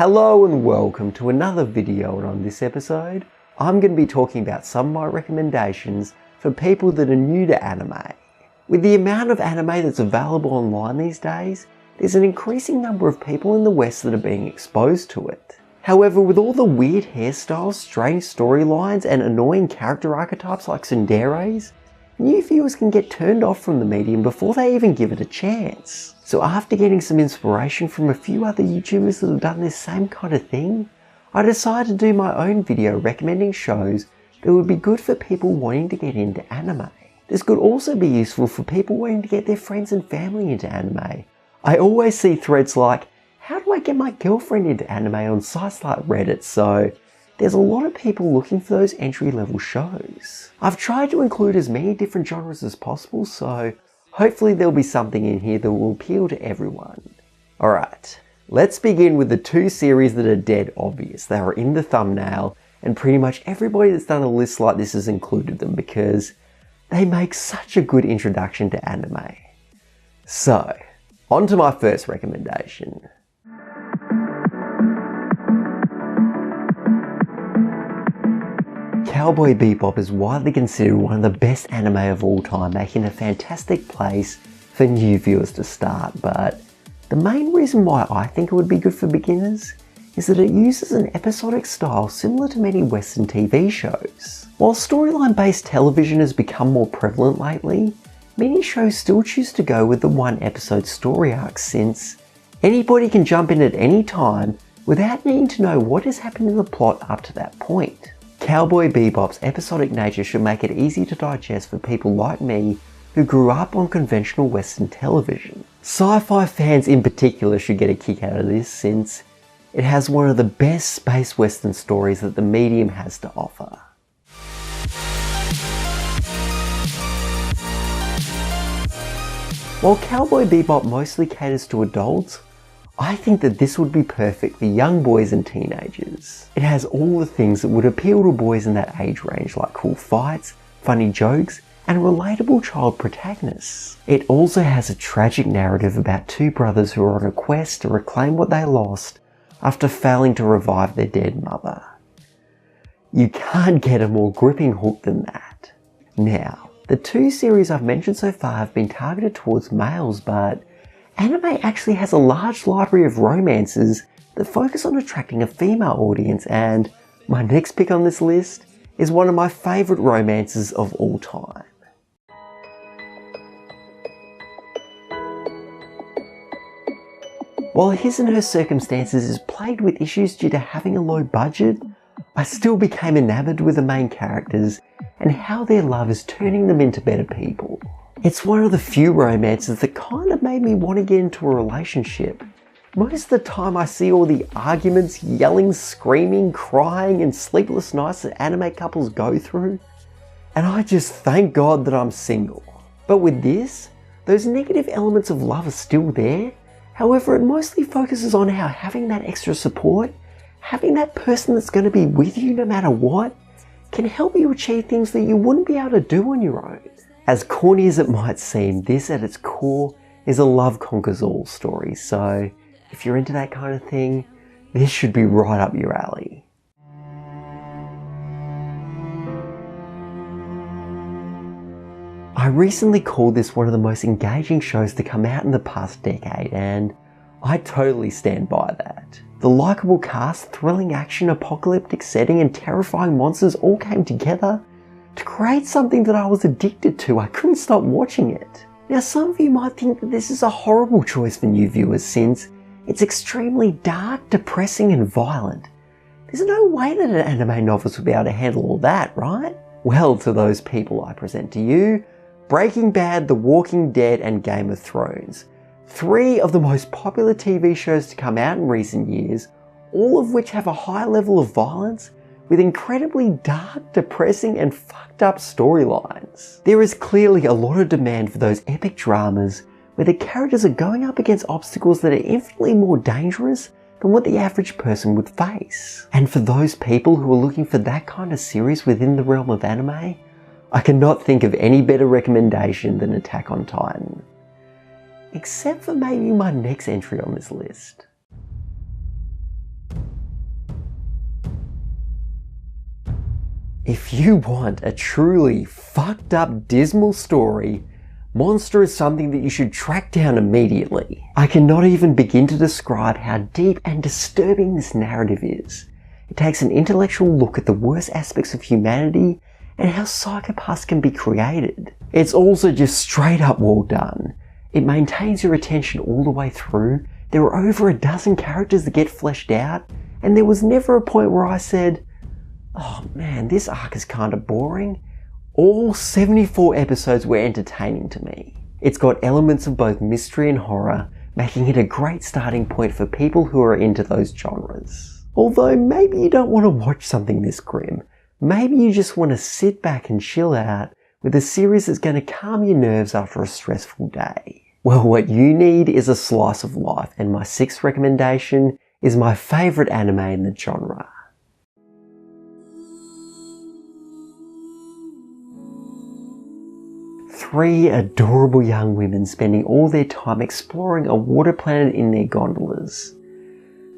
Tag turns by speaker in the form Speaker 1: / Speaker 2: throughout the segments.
Speaker 1: Hello and welcome to another video, and on this episode I'm going to be talking about some of my recommendations for people that are new to anime. With the amount of anime that's available online these days, there's an increasing number of people in the West that are being exposed to it. However, with all the weird hairstyles, strange storylines and annoying character archetypes like tsunderes, new viewers can get turned off from the medium before they even give it a chance. So after getting some inspiration from a few other YouTubers that have done this same kind of thing, I decided to do my own video recommending shows that would be good for people wanting to get into anime. This could also be useful for people wanting to get their friends and family into anime. I always see threads like, how do I get my girlfriend into anime on sites like Reddit, so there's a lot of people looking for those entry-level shows. I've tried to include as many different genres as possible, so hopefully there'll be something in here that will appeal to everyone. Alright, let's begin with the two series that are dead obvious. They are in the thumbnail, and pretty much everybody that's done a list like this has included them because they make such a good introduction to anime. So, on to my first recommendation. Cowboy Bebop is widely considered one of the best anime of all time, making a fantastic place for new viewers to start, but the main reason why I think it would be good for beginners is that it uses an episodic style similar to many Western TV shows. While storyline-based television has become more prevalent lately, many shows still choose to go with the one-episode story arc, since anybody can jump in at any time without needing to know what has happened in the plot up to that point. Cowboy Bebop's episodic nature should make it easy to digest for people like me who grew up on conventional Western television. Sci-fi fans in particular should get a kick out of this, since it has one of the best space Western stories that the medium has to offer. While Cowboy Bebop mostly caters to adults, I think that this would be perfect for young boys and teenagers. It has all the things that would appeal to boys in that age range, like cool fights, funny jokes, and relatable child protagonists. It also has a tragic narrative about two brothers who are on a quest to reclaim what they lost after failing to revive their dead mother. You can't get a more gripping hook than that. Now, the two series I've mentioned so far have been targeted towards males, but anime actually has a large library of romances that focus on attracting a female audience, and my next pick on this list is one of my favourite romances of all time. While His and Her Circumstances is plagued with issues due to having a low budget, I still became enamoured with the main characters and how their love is turning them into better people. It's one of the few romances that kind of made me want to get into a relationship. Most of the time I see all the arguments, yelling, screaming, crying and sleepless nights that anime couples go through, and I just thank God that I'm single. But with this, those negative elements of love are still there. However, it mostly focuses on how having that extra support, having that person that's going to be with you no matter what, can help you achieve things that you wouldn't be able to do on your own. As corny as it might seem, this at its core is a love conquers all story, so if you're into that kind of thing, this should be right up your alley. I recently called this one of the most engaging shows to come out in the past decade, and I totally stand by that. The likeable cast, thrilling action, apocalyptic setting and terrifying monsters all came together to create something that I was addicted to. I couldn't stop watching it. Now, some of you might think that this is a horrible choice for new viewers, since it's extremely dark, depressing and violent. There's no way that an anime novelist would be able to handle all that, right? Well, to those people I present to you Breaking Bad, The Walking Dead and Game of Thrones. Three of the most popular TV shows to come out in recent years, all of which have a high level of violence with incredibly dark, depressing and fucked up storylines. There is clearly a lot of demand for those epic dramas where the characters are going up against obstacles that are infinitely more dangerous than what the average person would face. And for those people who are looking for that kind of series within the realm of anime, I cannot think of any better recommendation than Attack on Titan. Except for maybe my next entry on this list. If you want a truly fucked up, dismal story, Monster is something that you should track down immediately. I cannot even begin to describe how deep and disturbing this narrative is. It takes an intellectual look at the worst aspects of humanity and how psychopaths can be created. It's also just straight up well done. It maintains your attention all the way through. There are over a dozen characters that get fleshed out, and there was never a point where I said, "Oh man, this arc is kinda boring." All 74 episodes were entertaining to me. It's got elements of both mystery and horror, making it a great starting point for people who are into those genres. Although maybe you don't want to watch something this grim. Maybe you just want to sit back and chill out with a series that's going to calm your nerves after a stressful day. Well, what you need is a slice of life, and my 6th recommendation is my favourite anime in the genre. Three adorable young women spending all their time exploring a water planet in their gondolas.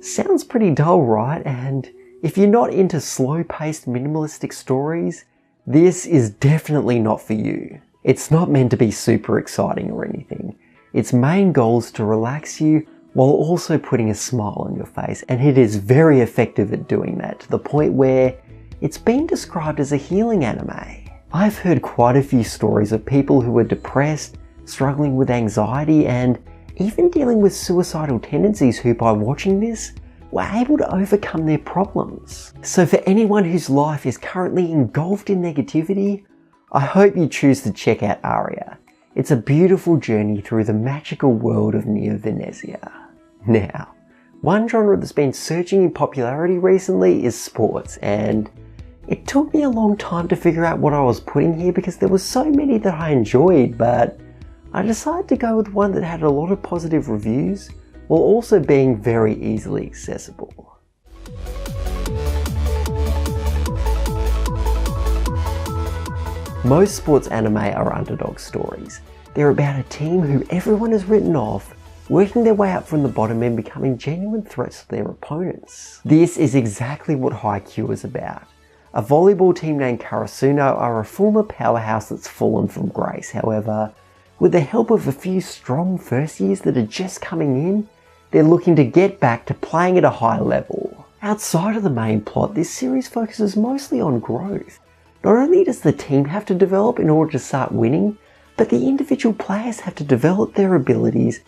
Speaker 1: Sounds pretty dull, right? And if you're not into slow-paced minimalistic stories, this is definitely not for you. It's not meant to be super exciting or anything. Its main goal is to relax you while also putting a smile on your face, and it is very effective at doing that, to the point where it's been described as a healing anime. I've heard quite a few stories of people who are depressed, struggling with anxiety, and even dealing with suicidal tendencies who, by watching this, were able to overcome their problems. So for anyone whose life is currently engulfed in negativity, I hope you choose to check out Aria. It's a beautiful journey through the magical world of Neo Venezia. Now, one genre that's been surging in popularity recently is sports, and it took me a long time to figure out what I was putting here because there were so many that I enjoyed, but I decided to go with one that had a lot of positive reviews while also being very easily accessible. Most sports anime are underdog stories. They're about a team who everyone has written off, working their way up from the bottom and becoming genuine threats to their opponents. This is exactly what Haikyuu is about. A volleyball team named Karasuno are a former powerhouse that's fallen from grace. However, with the help of a few strong first years that are just coming in, they're looking to get back to playing at a high level. Outside of the main plot, this series focuses mostly on growth. Not only does the team have to develop in order to start winning, but the individual players have to develop their abilities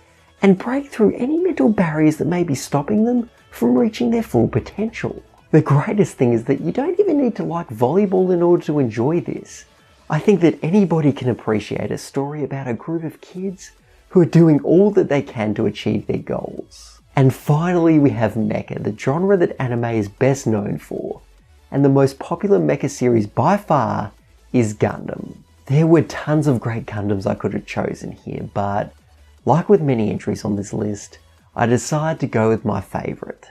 Speaker 1: and break through any mental barriers that may be stopping them from reaching their full potential. The greatest thing is that you don't even need to like volleyball in order to enjoy this. I think that anybody can appreciate a story about a group of kids who are doing all that they can to achieve their goals. And finally we have mecha, the genre that anime is best known for. And the most popular mecha series by far is Gundam. There were tons of great Gundams I could have chosen here, but like with many entries on this list, I decided to go with my favourite.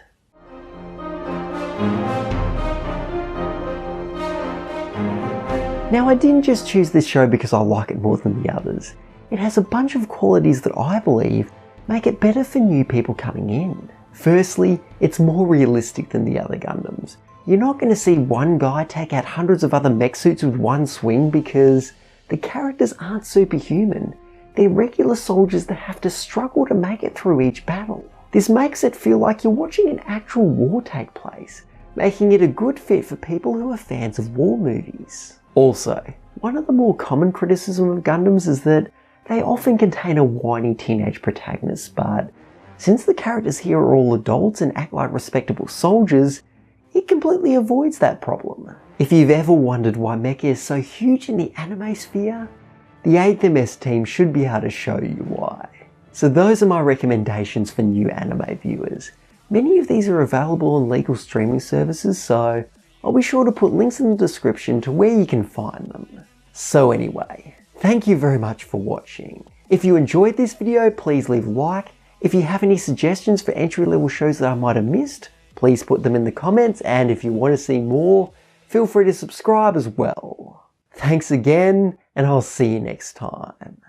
Speaker 1: Now, I didn't just choose this show because I like it more than the others. It has a bunch of qualities that I believe make it better for new people coming in. Firstly, it's more realistic than the other Gundams. You're not going to see one guy take out hundreds of other mech suits with one swing because the characters aren't superhuman. They're regular soldiers that have to struggle to make it through each battle. This makes it feel like you're watching an actual war take place, making it a good fit for people who are fans of war movies. Also, one of the more common criticisms of Gundams is that they often contain a whiny teenage protagonist, but since the characters here are all adults and act like respectable soldiers, it completely avoids that problem. If you've ever wondered why mecha is so huge in the anime sphere, the 8th MS team should be able to show you why. So those are my recommendations for new anime viewers. Many of these are available on legal streaming services, so I'll be sure to put links in the description to where you can find them. So anyway, thank you very much for watching. If you enjoyed this video, please leave a like. If you have any suggestions for entry-level shows that I might have missed, please put them in the comments, and if you want to see more, feel free to subscribe as well. Thanks again, and I'll see you next time.